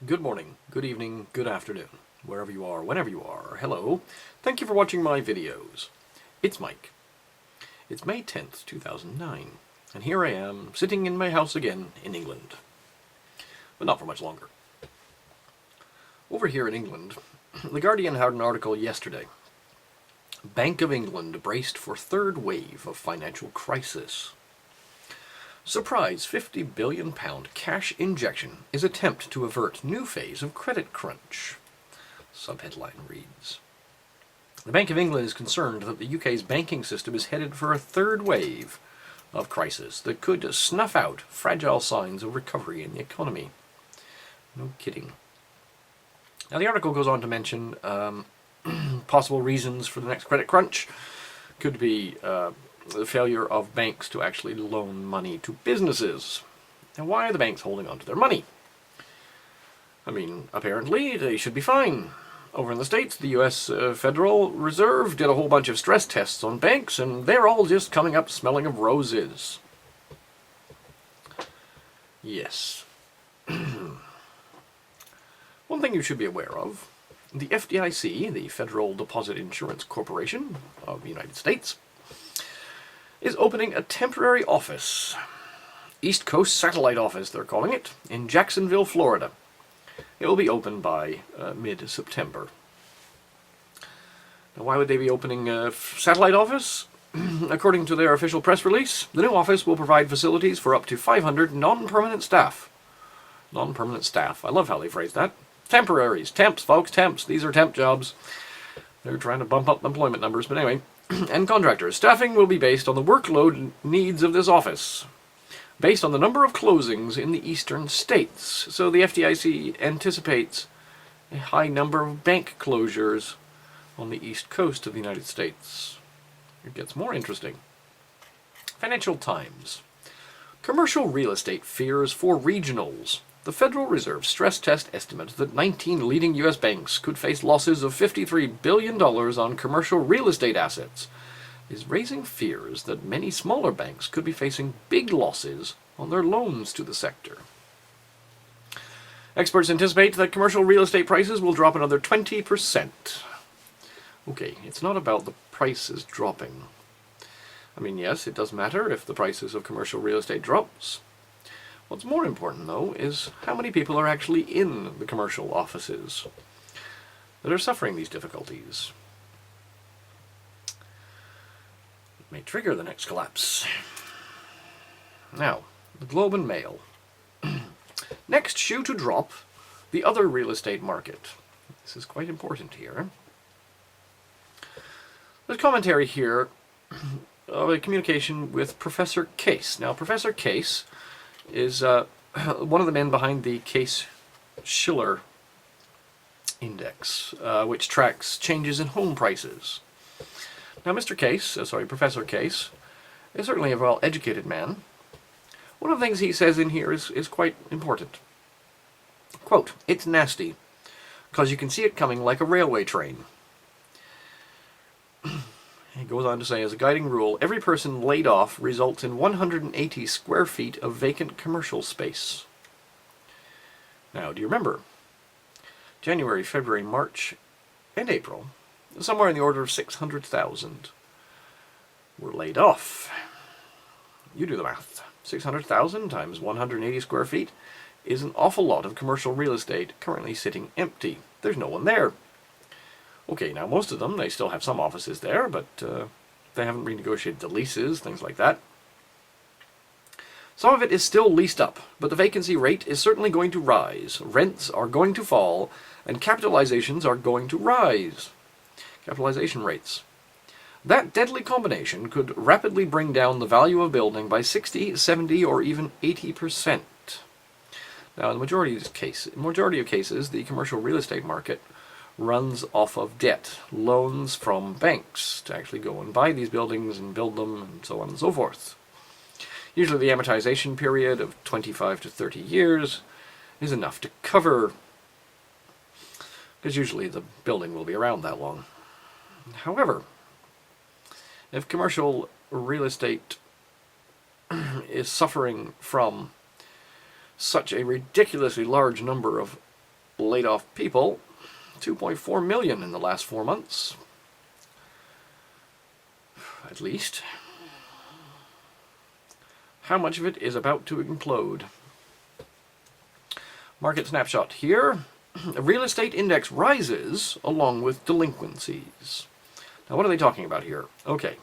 Good morning, good evening, good afternoon, wherever you are, whenever you are. Hello. Thank you for watching my videos. It's Mike. It's May 10th, 2009, and here I am, sitting in my house again in England. But not for much longer. Over here in England, The Guardian had an article yesterday. Bank of England braced for third wave of financial crisis. Surprise £50 billion cash injection is attempt to avert new phase of credit crunch. Subheadline reads, the Bank of England is concerned that the UK's banking system is headed for a third wave of crisis that could snuff out fragile signs of recovery in the economy. No kidding. Now the article goes on to mention possible reasons for the next credit crunch. Could be the failure of banks to actually loan money to businesses. Now, why are the banks holding on to their money? I mean, apparently they should be fine. Over in the States, the US Federal Reserve did a whole bunch of stress tests on banks, and they're all just coming up smelling of roses. Yes. One thing you should be aware of, the FDIC, the Federal Deposit Insurance Corporation of the United States, is opening a temporary office, East Coast Satellite Office they're calling it, in Jacksonville, Florida. It will be open by mid-September. Now, why would they be opening a satellite office? According to their official press release, the new office will provide facilities for up to 500 non-permanent staff. Non-permanent staff. I love how they phrase that. Temporaries. Temps, folks. Temps. These are temp jobs. They're trying to bump up employment numbers, but anyway. And contractors. Staffing will be based on the workload needs of this office, based on the number of closings in the eastern states. So the FDIC anticipates a high number of bank closures on the east coast of the United States. It gets more interesting. Financial Times. Commercial real estate fears for regionals. The Federal Reserve stress test estimates that 19 leading U.S. banks could face losses of $53 billion on commercial real estate assets, is raising fears that many smaller banks could be facing big losses on their loans to the sector. Experts anticipate that commercial real estate prices will drop another 20%. Okay, it's not about the prices dropping. I mean, yes, it does matter if the prices of commercial real estate drops. What's more important, though, is how many people are actually in the commercial offices that are suffering these difficulties. It may trigger the next collapse. Now, the Globe and Mail. Next shoe to drop, the other real estate market. This is quite important here. There's commentary here of a communication with Professor Case. Now, Professor Case is one of the men behind the Case-Shiller Index, which tracks changes in home prices. Now, Professor Case, is certainly a well-educated man. One of the things he says in here is quite important. Quote, it's nasty, because you can see it coming like a railway train. He goes on to say, as a guiding rule, every person laid off results in 180 square feet of vacant commercial space. Now, do you remember? January, February, March, and April, somewhere in the order of 600,000 were laid off. You do the math. 600,000 times 180 square feet is an awful lot of commercial real estate currently sitting empty. There's no one there. Okay, now most of them, they still have some offices there, but they haven't renegotiated the leases, things like that. Some of it is still leased up, but the vacancy rate is certainly going to rise. Rents are going to fall, and capitalizations are going to rise. Capitalization rates. That deadly combination could rapidly bring down the value of a building by 60, 70, or even 80%. Now, in the majority of cases, the commercial real estate market runs off of debt, loans from banks to actually go and buy these buildings and build them and so on and so forth. Usually the amortization period of 25 to 30 years is enough to cover, because usually the building will be around that long. However, if commercial real estate is suffering from such a ridiculously large number of laid off people, 2.4 million in the last 4 months, at least. How much of it is about to implode? Market snapshot here. A real estate index rises along with delinquencies. Now, what are they talking about here? Okay.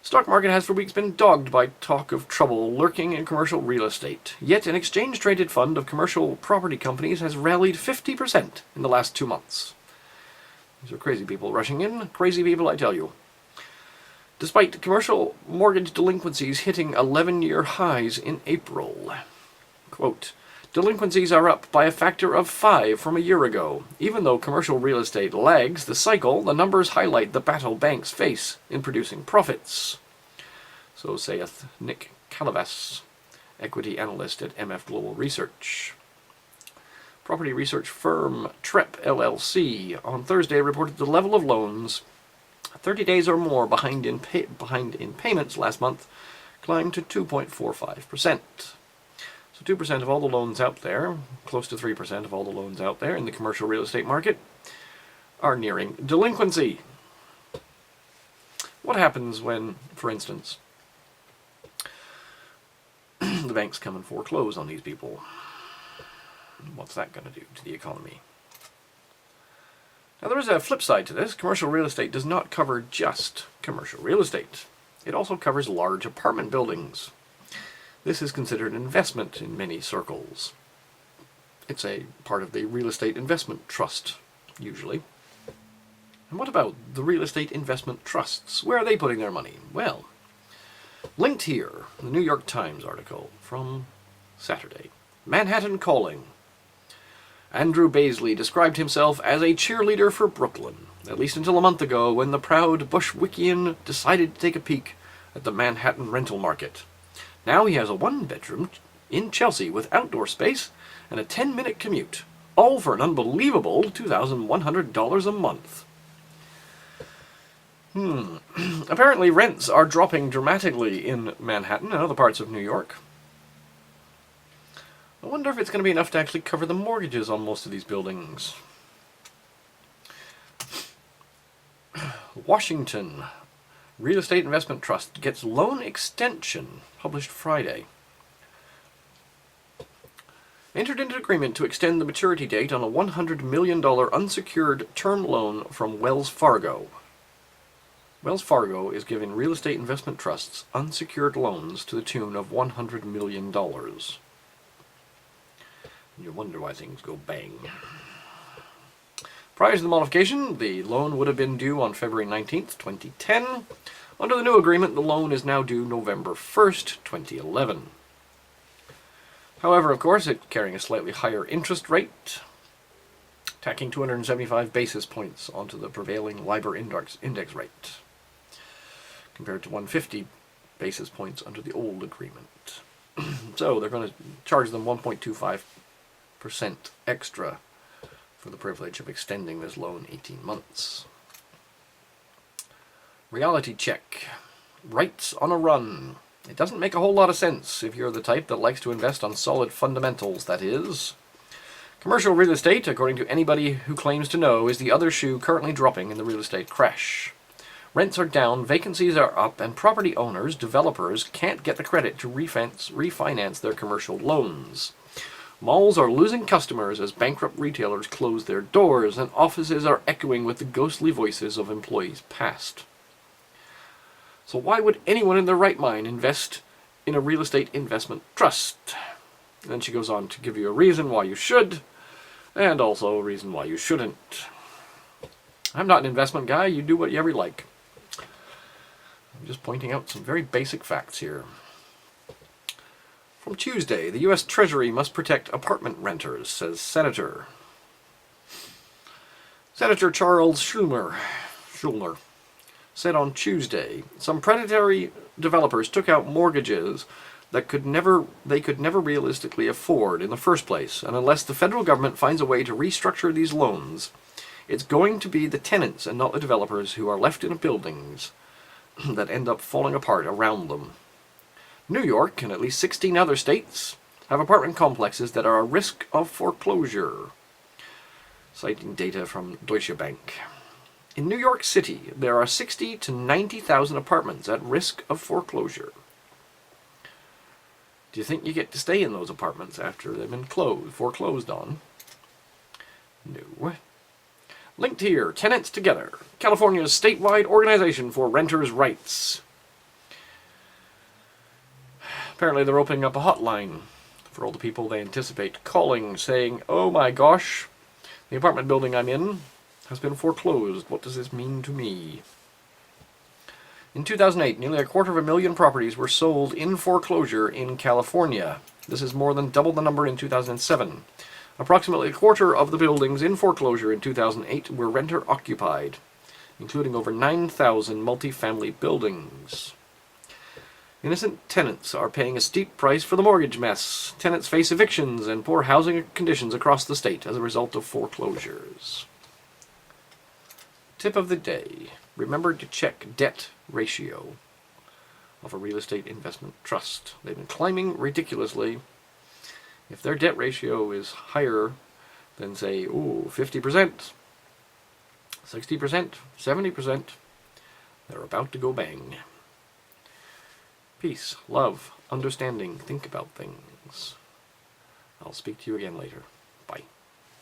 Stock market has for weeks been dogged by talk of trouble lurking in commercial real estate. Yet an exchange-traded fund of commercial property companies has rallied 50% in the last 2 months. These are crazy people rushing in. Crazy people, I tell you. Despite commercial mortgage delinquencies hitting 11-year highs in April. Quote, delinquencies are up by a factor of 5 from a year ago. Even though commercial real estate lags the cycle, the numbers highlight the battle banks face in producing profits. So saith Nick Calavas, equity analyst at MF Global Research. Property research firm TREP LLC on Thursday reported the level of loans 30 days or more behind in payments last month climbed to 2.45%. So 2% of all the loans out there, close to 3% of all the loans out there in the commercial real estate market, are nearing delinquency. What happens when, for instance, the banks come and foreclose on these people? What's that going to do to the economy? Now, there is a flip side to this. Commercial real estate does not cover just commercial real estate. It also covers large apartment buildings. This is considered an investment in many circles. It's a part of the real estate investment trust, usually. And what about the real estate investment trusts? Where are they putting their money? Well, linked here, the New York Times article from Saturday. Manhattan calling. Andrew Baisley described himself as a cheerleader for Brooklyn, at least until a month ago when the proud Bushwickian decided to take a peek at the Manhattan rental market. Now he has a 1-bedroom in Chelsea with outdoor space and a 10-minute commute, all for an unbelievable $2,100 a month. Apparently rents are dropping dramatically in Manhattan and other parts of New York. I wonder if it's going to be enough to actually cover the mortgages on most of these buildings. Washington Real Estate Investment Trust gets loan extension, published Friday. Entered into agreement to extend the maturity date on a $100 million unsecured term loan from Wells Fargo. Wells Fargo is giving real estate investment trusts unsecured loans to the tune of $100 million. You wonder why things go bang. Prior to the modification, the loan would have been due on February 19th, 2010. Under the new agreement, the loan is now due November 1st, 2011. However, of course, it's carrying a slightly higher interest rate, tacking 275 basis points onto the prevailing LIBOR index rate, compared to 150 basis points under the old agreement. So they're going to charge them 1.25% extra for the privilege of extending this loan 18 months. Reality check. REITs on a run. It doesn't make a whole lot of sense if you're the type that likes to invest on solid fundamentals, that is. Commercial real estate, according to anybody who claims to know, is the other shoe currently dropping in the real estate crash. Rents are down, vacancies are up, and property owners, developers, can't get the credit to refinance their commercial loans. Malls are losing customers as bankrupt retailers close their doors, and offices are echoing with the ghostly voices of employees past. So why would anyone in their right mind invest in a real estate investment trust? And then she goes on to give you a reason why you should, and also a reason why you shouldn't. I'm not an investment guy. You do whatever you like. I'm just pointing out some very basic facts here. From Tuesday, the U.S. Treasury must protect apartment renters, says Senator Charles Schumer said on Tuesday, some predatory developers took out mortgages that they could never realistically afford in the first place, and unless the federal government finds a way to restructure these loans, it's going to be the tenants and not the developers who are left in buildings that end up falling apart around them. New York and at least 16 other states have apartment complexes that are a risk of foreclosure. Citing data from Deutsche Bank. In New York City, there are 60 to 90,000 apartments at risk of foreclosure. Do you think you get to stay in those apartments after they've been foreclosed on? No. Linked here, Tenants Together, California's statewide organization for renters' rights. Apparently they're opening up a hotline for all the people they anticipate calling, saying, oh my gosh, the apartment building I'm in has been foreclosed. What does this mean to me? In 2008, nearly 250,000 properties were sold in foreclosure in California. This is more than double the number in 2007. Approximately a quarter of the buildings in foreclosure in 2008 were renter-occupied, including over 9,000 multifamily buildings. Innocent tenants are paying a steep price for the mortgage mess. Tenants face evictions and poor housing conditions across the state as a result of foreclosures. Tip of the day. Remember to check debt ratio of a real estate investment trust. They've been climbing ridiculously. If their debt ratio is higher than, say, 50%, 60%, 70%, they're about to go bang. Peace, love, understanding, think about things. I'll speak to you again later.